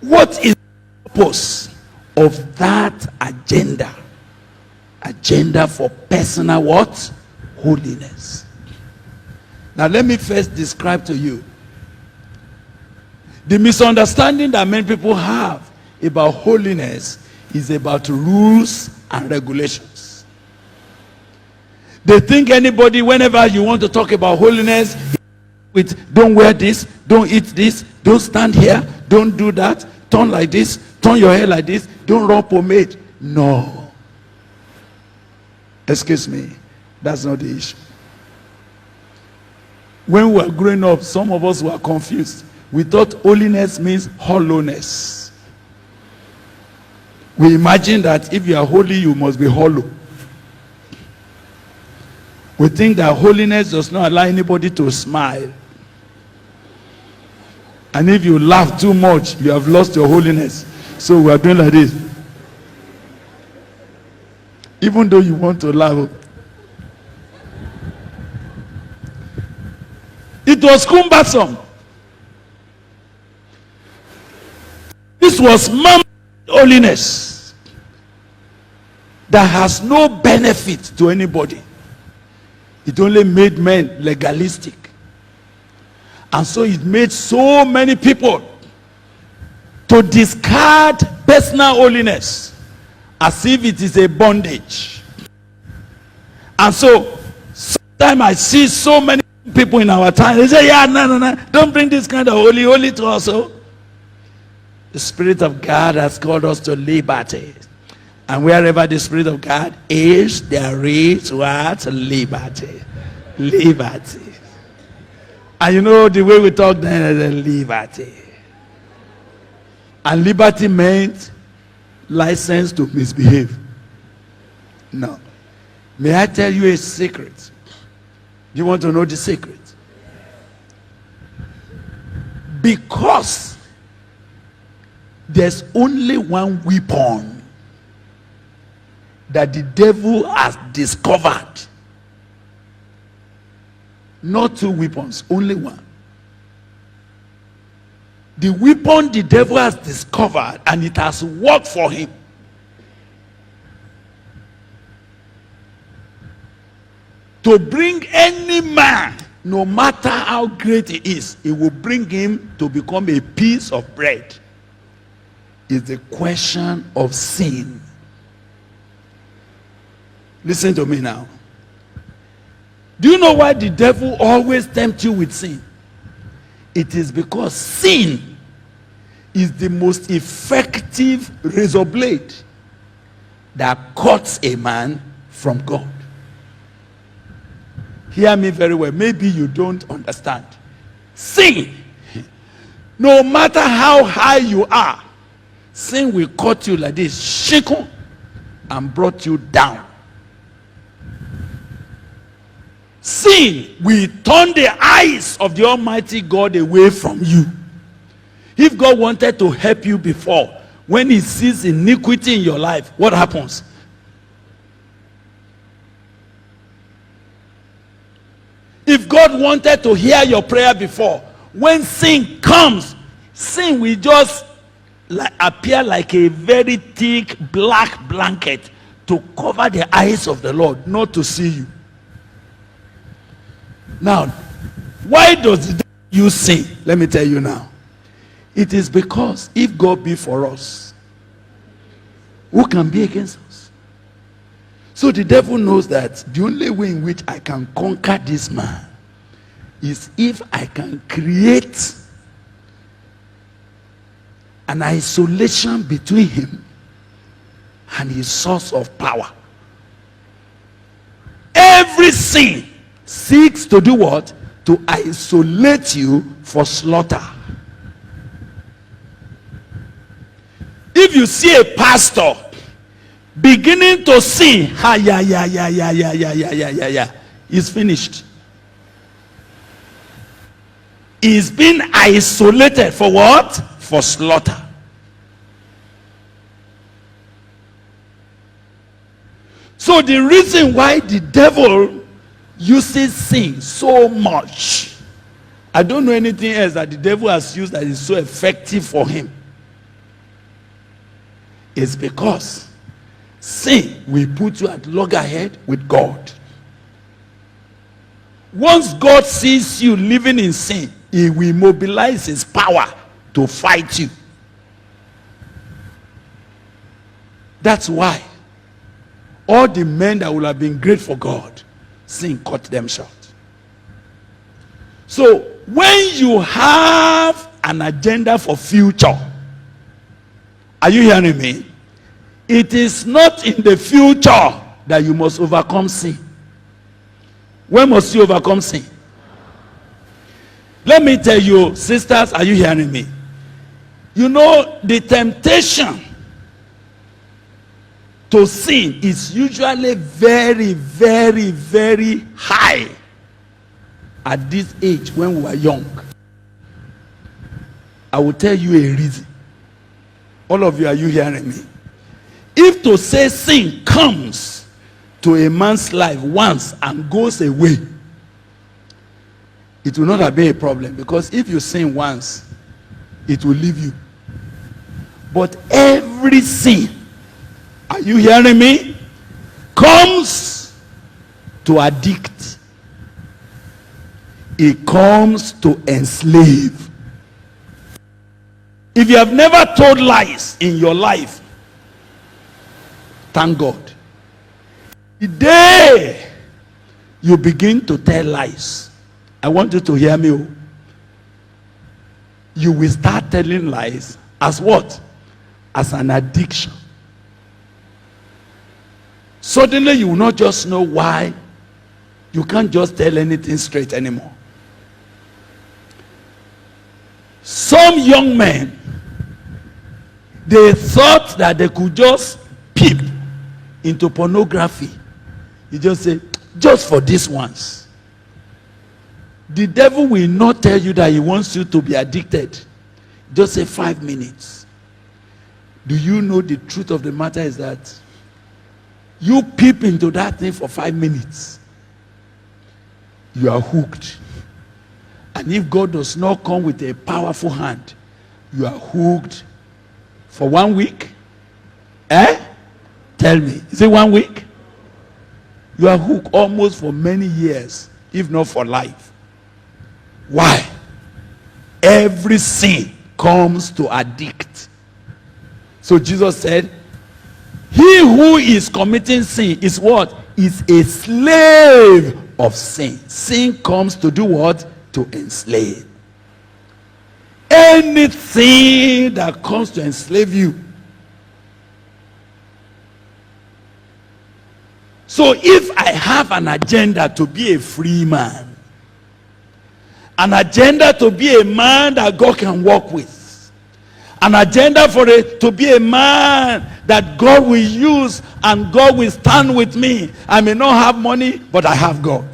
What is the purpose of that agenda? Agenda for personal what? Holiness. Now let me first describe to you the misunderstanding that many people have about holiness is about rules and regulations. They think anybody, whenever you want to talk about holiness, with don't wear this, don't eat this, don't stand here, don't do that, turn like this, turn your hair like this, don't rub pomade. No. Excuse me, that's not the issue. When we were growing up, some of us were confused. We thought holiness means hollowness. We imagine that if you are holy, you must be hollow. We think that holiness does not allow anybody to smile. And if you laugh too much, you have lost your holiness. So we are doing like this. Even though you want to laugh. It was cumbersome. This was man holiness that has no benefit to anybody. It only made men legalistic. And so it made so many people to discard personal holiness as if it is a bondage. And so sometimes I see so many people in our time, they say, yeah, no, don't bring this kind of holy to us. So the Spirit of God has called us to liberty. And wherever the Spirit of God is, there is what? Liberty. Liberty. And you know the way we talk then is liberty. And liberty meant license to misbehave. No. May I tell you a secret? You want to know the secret? Because there's only one weapon that the devil has discovered. Not two weapons, only one. The weapon the devil has discovered, and it has worked for him, to bring any man, no matter how great he is, it will bring him to become a piece of bread, is the question of sin. Listen to me now. Do you know why the devil always tempts you with sin? It is because sin is the most effective razor blade that cuts a man from God. Hear me very well. Maybe you don't understand. Sin, no matter how high you are, sin will cut you like this, shake you, and brought you down. Sin will turn the eyes of the Almighty God away from you. If God wanted to help you before, when he sees iniquity in your life, what happens? If God wanted to hear your prayer before, when sin comes, sin will just appear like a very thick black blanket to cover the eyes of the Lord, not to see you. Now, why does the devil use sin? Let me tell you now. It is because if God be for us, who can be against us? So the devil knows that the only way in which I can conquer this man is if I can create an isolation between him and his source of power. Every sin seeks to do what? To isolate you for slaughter. If you see a pastor beginning to sin, he's finished. He's been isolated for what? For slaughter. So the reason why the devil uses sin so much, I don't know anything else that the devil has used that is so effective for him. is because sin will put you at loggerhead with God. Once God sees you living in sin, he will mobilize his power to fight you. That's why all the men that would have been great for God, sin cut them short. So when you have an agenda for future, are you hearing me? It is not in the future that you must overcome sin. When must you overcome sin? Let me tell you, sisters, are you hearing me? You know, the temptation to sin is usually very, very, very high at this age when we are young. I will tell you a reason. All of you, are you hearing me? If to say sin comes to a man's life once and goes away, it will not have been a problem, because if you sin once, it will leave you. But every sin, are you hearing me, comes to addict. It comes to enslave. If you have never told lies in your life, thank God. The day you begin to tell lies, I want you to hear me. You will start telling lies as what? As an addiction. Suddenly you will not just know why. You can't just tell anything straight anymore. Some young men, they thought that they could just peep into pornography. You just say, just for this once. The devil will not tell you that he wants you to be addicted. Just say 5 minutes. Do you know the truth of the matter is that you peep into that thing for 5 minutes, you are hooked. And if God does not come with a powerful hand, you are hooked for 1 week. Tell me, is it 1 week? You are hooked almost for many years, if not for life. Why? Every sin comes to addict. So Jesus said, he who is committing sin is what? Is a slave of sin. Sin comes to do what? To enslave. Anything that comes to enslave you. So if I have an agenda to be a free man, an agenda to be a man that God can work with, an agenda for it to be a man that God will use and God will stand with me. I may not have money, but I have God.